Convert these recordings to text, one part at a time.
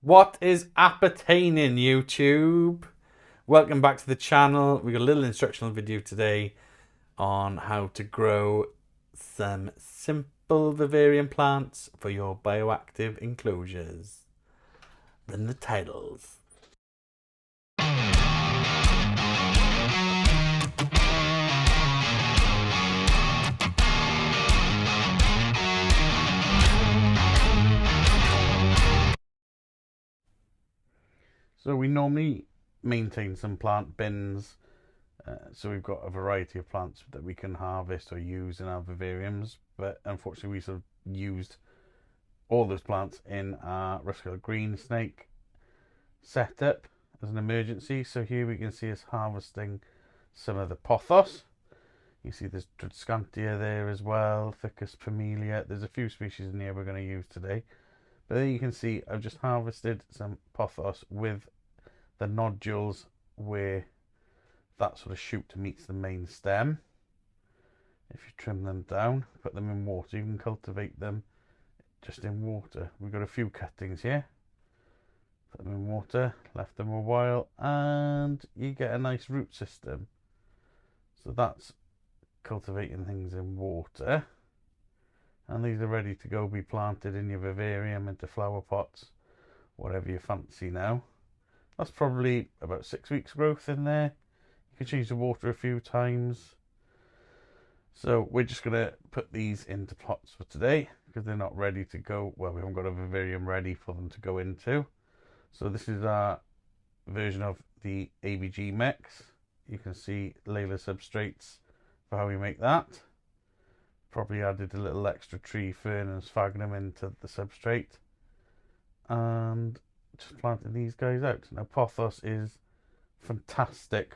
What is appertaining, YouTube? Welcome back to the channel. We got a little instructional video today on how to grow some simple vivarium plants for your bioactive enclosures. Run the titles. So we normally maintain some plant bins. So we've got a variety of plants that we can harvest or use in our vivariums, but unfortunately we sort of used all those plants in our Ruscale green snake setup as an emergency. So here we can see us harvesting some of the pothos. You see there's Drudscantia there as well, Ficus familia. There's a few species in here we're going to use today. But there you can see I've just harvested some pothos with the nodules where that sort of shoot meets the main stem. If you trim them down, put them in water, you can cultivate them just in water. We've got a few cuttings here. Put them in water, left them a while, and you get a nice root system. So that's cultivating things in water. And these are ready to go be planted in your vivarium, into flower pots, whatever you fancy now. That's probably about 6 weeks growth in there. You can change the water a few times. So we're just going to put these into pots for today because they're not ready to go. Well, we haven't got a vivarium ready for them to go into. So this is our version of the ABG mix. You can see Layla substrates for how we make that. Probably added a little extra tree fern and sphagnum into the substrate. And just planting these guys out. Now pothos is fantastic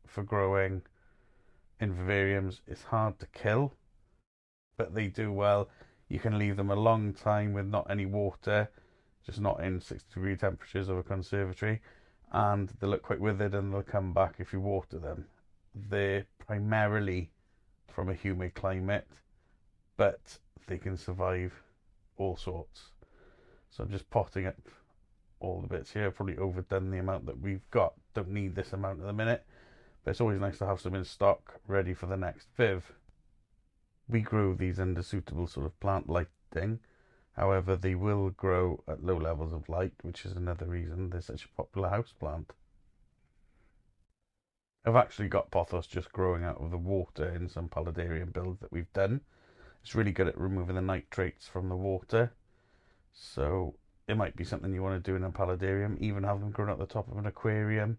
for growing in vivariums. It's hard to kill, but they do well. You can leave them a long time with not any water, just not in 60-degree temperatures of a conservatory, and they look quite withered and they'll come back if you water them. They're primarily from a humid climate, but they can survive all sorts. So I'm just potting up all the bits here. I've probably overdone the amount that we've got. Don't need this amount at the minute, but it's always nice to have some in stock ready for the next viv. We grow these under suitable sort of plant lighting. However, they will grow at low levels of light, which is another reason they're such a popular house plant. I've actually got pothos just growing out of the water in some paludarium builds that we've done. It's really good at removing the nitrates from the water. So it might be something you want to do in a paludarium, even have them growing at the top of an aquarium.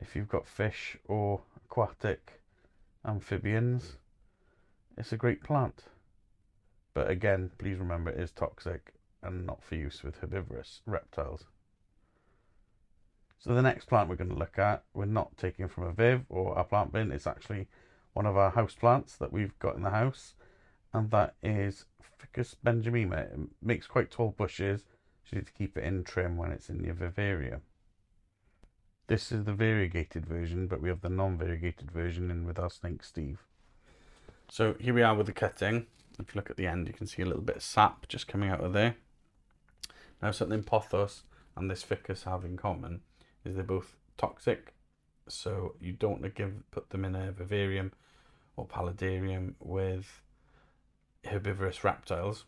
If you've got fish or aquatic amphibians, it's a great plant. But again, please remember it is toxic and not for use with herbivorous reptiles. So the next plant we're going to look at, we're not taking from a viv or our plant bin. It's actually one of our house plants that we've got in the house, and that is Ficus benjamina. It makes quite tall bushes, so you need to keep it in trim when it's in your vivarium. This is the variegated version, but we have the non-variegated version in with our snake Steve. So here we are with the cutting. If you look at the end, you can see a little bit of sap just coming out of there. Now, something pothos and this ficus have in common is they're both toxic, so you don't want to put them in a vivarium or paludarium with herbivorous reptiles.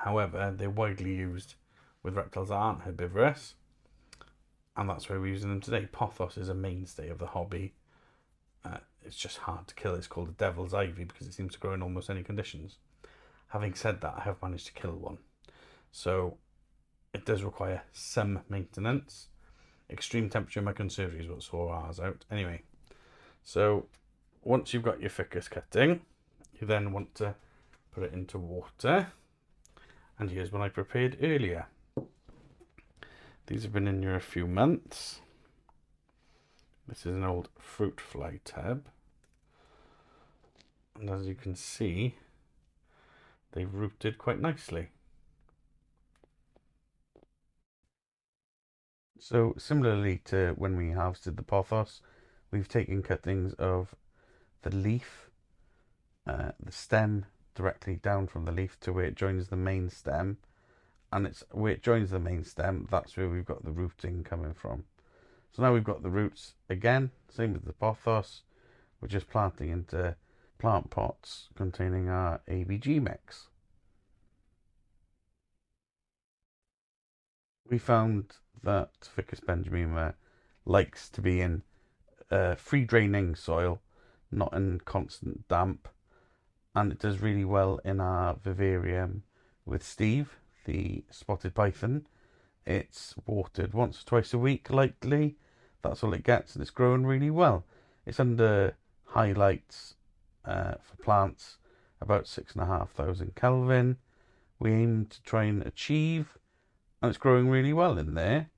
However, they're widely used with reptiles that aren't herbivorous, and that's why we're using them today. Pothos is a mainstay of the hobby. It's just hard to kill. It's called a devil's ivy because it seems to grow in almost any conditions. Having said that, I have managed to kill one. So it does require some maintenance. Extreme temperature in my conservatory is what saw ours out. Anyway, so once you've got your ficus cutting, you then want to put it into water. And here's one I prepared earlier. These have been in here a few months. This is an old fruit fly tub. And as you can see, they've rooted quite nicely. So similarly to when we harvested the pothos, we've taken cuttings of the leaf, the stem directly down from the leaf to where it joins the main stem, and it's where it joins the main stem. That's where we've got the rooting coming from. So now we've got the roots again, same as the pothos. We're just planting into plant pots containing our ABG mix. We found that Ficus benjamina likes to be in free draining soil, not in constant damp, and it does really well in our vivarium with Steve, the spotted python. It's watered once or twice a week lightly. That's all it gets, and it's growing really well. It's under highlights for plants about 6,500 Kelvin. We aim to try and achieve, and it's growing really well in there.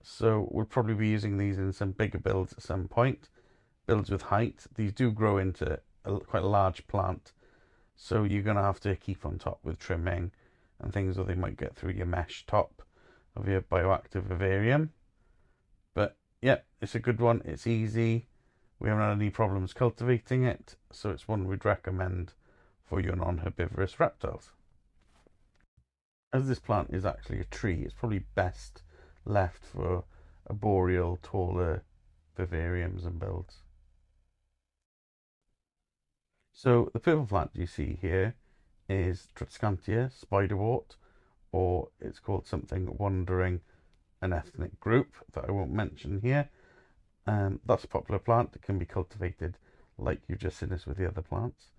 So we'll probably be using these in some bigger builds at some point. Builds with height. These do grow into quite a large plant, so you're going to have to keep on top with trimming and things, or they might get through your mesh top of your bioactive vivarium. But yeah, it's a good one. It's easy. We haven't had any problems cultivating it, so it's one we'd recommend for your non-herbivorous reptiles. As this plant is actually a tree, it's probably best left for arboreal, taller vivariums and builds. So the purple plant you see here is Triscantia spiderwort, or it's called something wandering, an ethnic group that I won't mention here. That's a popular plant. It can be cultivated like you've just seen us with the other plants.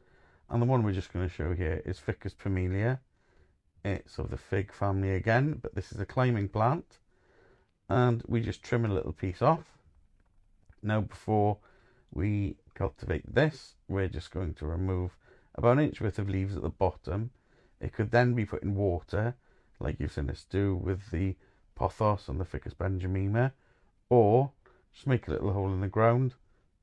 And the one we're just going to show here is Ficus pomelia. It's of the fig family again, but this is a climbing plant. And we just trim a little piece off. Now before we cultivate this, we're just going to remove about an inch worth of leaves at the bottom. It could then be put in water, like you've seen us do with the pothos and the Ficus benjamina, or just make a little hole in the ground,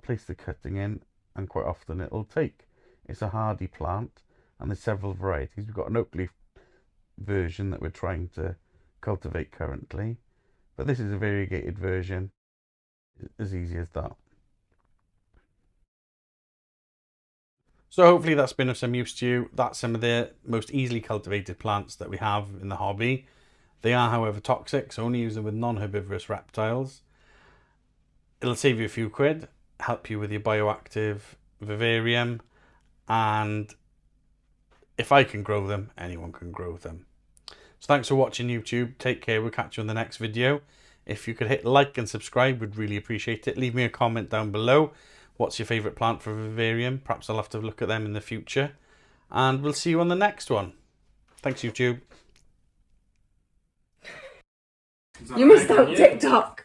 place the cutting in, and quite often it'll take. It's a hardy plant, and there's several varieties. We've got an oak leaf version that we're trying to cultivate currently, but this is a variegated version. As easy as that. So hopefully that's been of some use to you. That's some of the most easily cultivated plants that we have in the hobby. They are, however, toxic, so only use them with non-herbivorous reptiles. It'll save you a few quid, help you with your bioactive vivarium, and if I can grow them, anyone can grow them. So thanks for watching YouTube. Take care. We'll catch you on the next video. If you could hit like and subscribe, we'd really appreciate it. Leave me a comment down below. What's your favourite plant for a vivarium? Perhaps I'll have to look at them in the future. And we'll see you on the next one. Thanks, YouTube. You missed out TikTok.